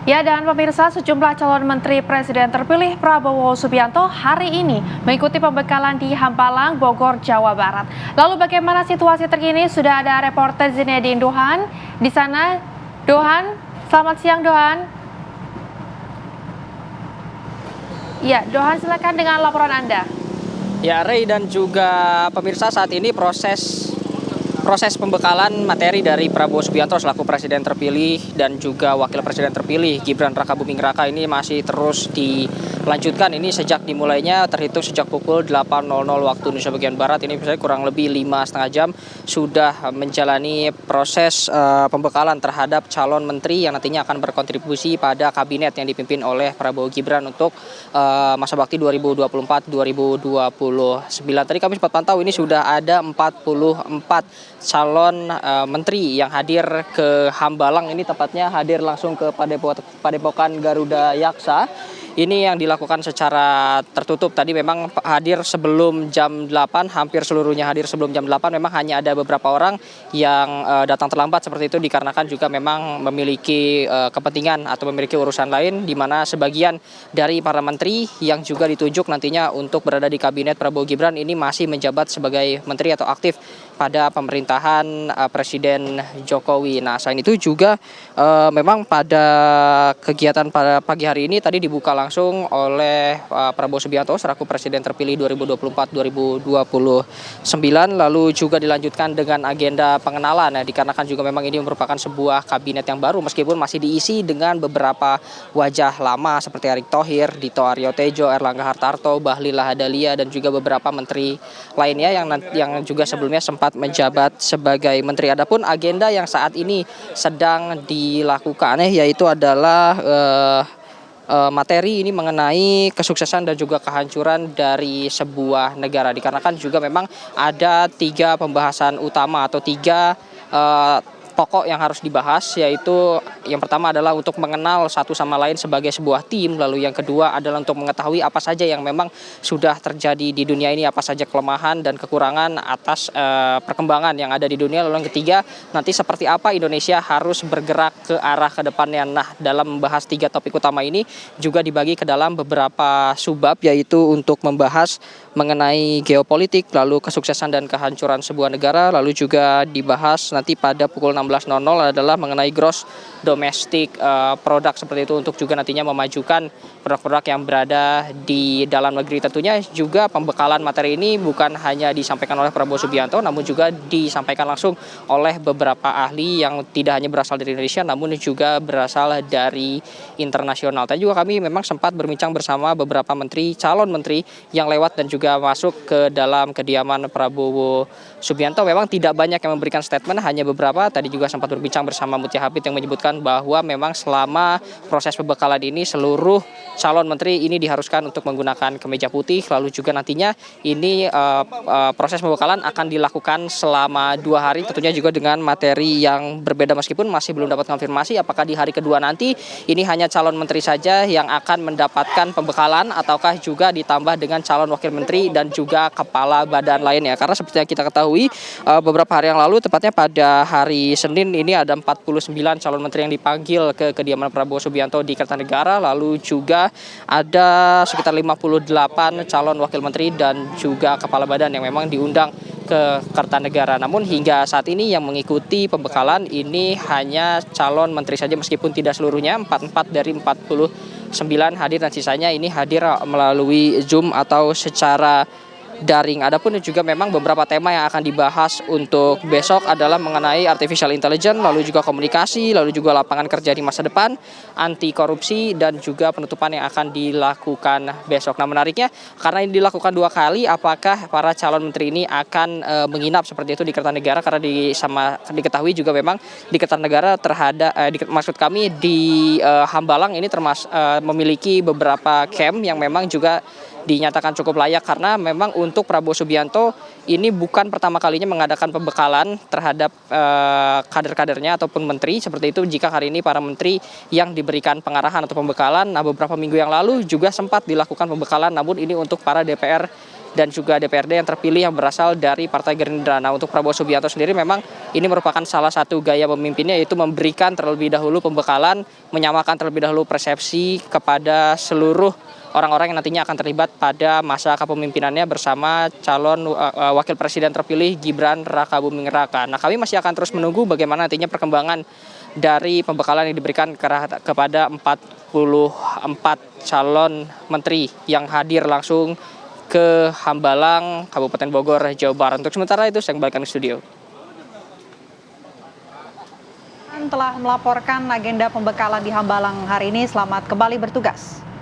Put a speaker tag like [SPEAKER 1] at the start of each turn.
[SPEAKER 1] Ya, dan pemirsa, sejumlah calon menteri presiden terpilih Prabowo Subianto hari ini mengikuti pembekalan di Hambalang, Bogor, Jawa Barat. Lalu bagaimana situasi terkini? Sudah ada reporter Zinedine Dohan di sana. Dohan, selamat siang Dohan. Ya, Dohan, silakan dengan laporan Anda.
[SPEAKER 2] Ya, Rey dan juga pemirsa, saat ini proses pembekalan materi dari Prabowo Subianto selaku presiden terpilih dan juga wakil presiden terpilih Gibran Rakabuming Raka ini masih terus dilanjutkan. Ini sejak dimulainya terhitung sejak pukul 8.00 waktu Indonesia bagian Barat. Ini misalnya kurang lebih 5,5 jam sudah menjalani proses pembekalan terhadap calon menteri yang nantinya akan berkontribusi pada kabinet yang dipimpin oleh Prabowo Gibran untuk masa bakti 2024-2029. Tadi kami sempat pantau ini sudah ada 44 calon menteri yang hadir ke Hambalang, ini tepatnya hadir langsung ke Padepokan Garuda Yaksa. Ini yang dilakukan secara tertutup. Tadi memang hadir sebelum jam 8, hampir seluruhnya hadir sebelum jam 8. Memang hanya ada beberapa orang yang datang terlambat seperti itu dikarenakan juga memang memiliki kepentingan atau memiliki urusan lain, di mana sebagian dari para menteri yang juga ditunjuk nantinya untuk berada di kabinet Prabowo Gibran ini masih menjabat sebagai menteri atau aktif pada pemerintahan Presiden Jokowi. Nah, selain itu juga memang pada kegiatan pada pagi hari ini tadi dibuka langsung oleh Prabowo Subianto selaku presiden terpilih 2024-2029, lalu juga dilanjutkan dengan agenda pengenalan. Nah, dikarenakan juga memang ini merupakan sebuah kabinet yang baru meskipun masih diisi dengan beberapa wajah lama seperti Erick Thohir, Dito Aryo Tejo, Erlangga Hartarto, Bahlil Lahadalia dan juga beberapa menteri lainnya yang juga sebelumnya sempat menjabat sebagai menteri. Adapun agenda yang saat ini sedang dilakukan yaitu adalah materi ini mengenai kesuksesan dan juga kehancuran dari sebuah negara, dikarenakan juga memang ada 3 pembahasan utama atau 3 pokok yang harus dibahas, yaitu yang pertama adalah untuk mengenal satu sama lain sebagai sebuah tim, lalu yang kedua adalah untuk mengetahui apa saja yang memang sudah terjadi di dunia ini, apa saja kelemahan dan kekurangan atas perkembangan yang ada di dunia, lalu yang ketiga nanti seperti apa Indonesia harus bergerak ke arah ke depannya. Nah, dalam membahas 3 topik utama ini juga dibagi ke dalam beberapa subbab, yaitu untuk membahas mengenai geopolitik, lalu kesuksesan dan kehancuran sebuah negara, lalu juga dibahas nanti pada pukul 16.00 adalah mengenai gross domestic product seperti itu, untuk juga nantinya memajukan produk-produk yang berada di dalam negeri. Tentunya juga pembekalan materi ini bukan hanya disampaikan oleh Prabowo Subianto, namun juga disampaikan langsung oleh beberapa ahli yang tidak hanya berasal dari Indonesia namun juga berasal dari internasional. Tadi juga kami memang sempat berbincang bersama beberapa menteri, calon menteri yang lewat dan juga masuk ke dalam kediaman Prabowo Subianto. Memang tidak banyak yang memberikan statement, hanya beberapa. Tadi juga sempat berbincang bersama Mutia Habib yang menyebutkan bahwa memang selama proses pembekalan ini seluruh calon menteri ini diharuskan untuk menggunakan kemeja putih, lalu juga nantinya ini proses pembekalan akan dilakukan selama 2 hari, tentunya juga dengan materi yang berbeda meskipun masih belum dapat konfirmasi apakah di hari kedua nanti ini hanya calon menteri saja yang akan mendapatkan pembekalan ataukah juga ditambah dengan calon wakil menteri dan juga kepala badan lainnya. Karena seperti yang kita ketahui beberapa hari yang lalu, tepatnya pada hari Senin ini ada 49 calon menteri yang dipanggil ke kediaman Prabowo Subianto di Kertanegara, lalu juga ada sekitar 58 calon wakil menteri dan juga kepala badan yang memang diundang ke Kertanegara. Namun hingga saat ini yang mengikuti pembekalan ini hanya calon menteri saja meskipun tidak seluruhnya, 44 dari 49 hadir dan sisanya ini hadir melalui Zoom atau secara daring. Adapun juga memang beberapa tema yang akan dibahas untuk besok adalah mengenai artificial intelligence, lalu juga komunikasi, lalu juga lapangan kerja di masa depan, anti korupsi dan juga penutupan yang akan dilakukan besok. Nah, menariknya karena ini dilakukan 2 kali, apakah para calon menteri ini akan menginap seperti itu di Kertanegara, karena diketahui juga memang di Kertanegara maksud kami di Hambalang ini memiliki beberapa camp yang memang juga dinyatakan cukup layak, karena memang untuk Prabowo Subianto ini bukan pertama kalinya mengadakan pembekalan terhadap kader-kadernya ataupun menteri seperti itu. Jika hari ini para menteri yang diberikan pengarahan atau pembekalan, nah beberapa minggu yang lalu juga sempat dilakukan pembekalan, namun ini untuk para DPR dan juga DPRD yang terpilih yang berasal dari Partai Gerindra. Nah, untuk Prabowo Subianto sendiri memang ini merupakan salah satu gaya pemimpinnya, yaitu memberikan terlebih dahulu pembekalan, menyamakan terlebih dahulu persepsi kepada seluruh orang-orang yang nantinya akan terlibat pada masa kepemimpinannya bersama calon wakil presiden terpilih Gibran Rakabuming Raka. Nah, kami masih akan terus menunggu bagaimana nantinya perkembangan dari pembekalan yang diberikan kepada 44 calon menteri yang hadir langsung ke Hambalang, Kabupaten Bogor, Jawa Barat. Untuk sementara itu saya kembalikan ke studio.
[SPEAKER 3] Telah melaporkan agenda pembekalan di Hambalang hari ini. Selamat kembali bertugas.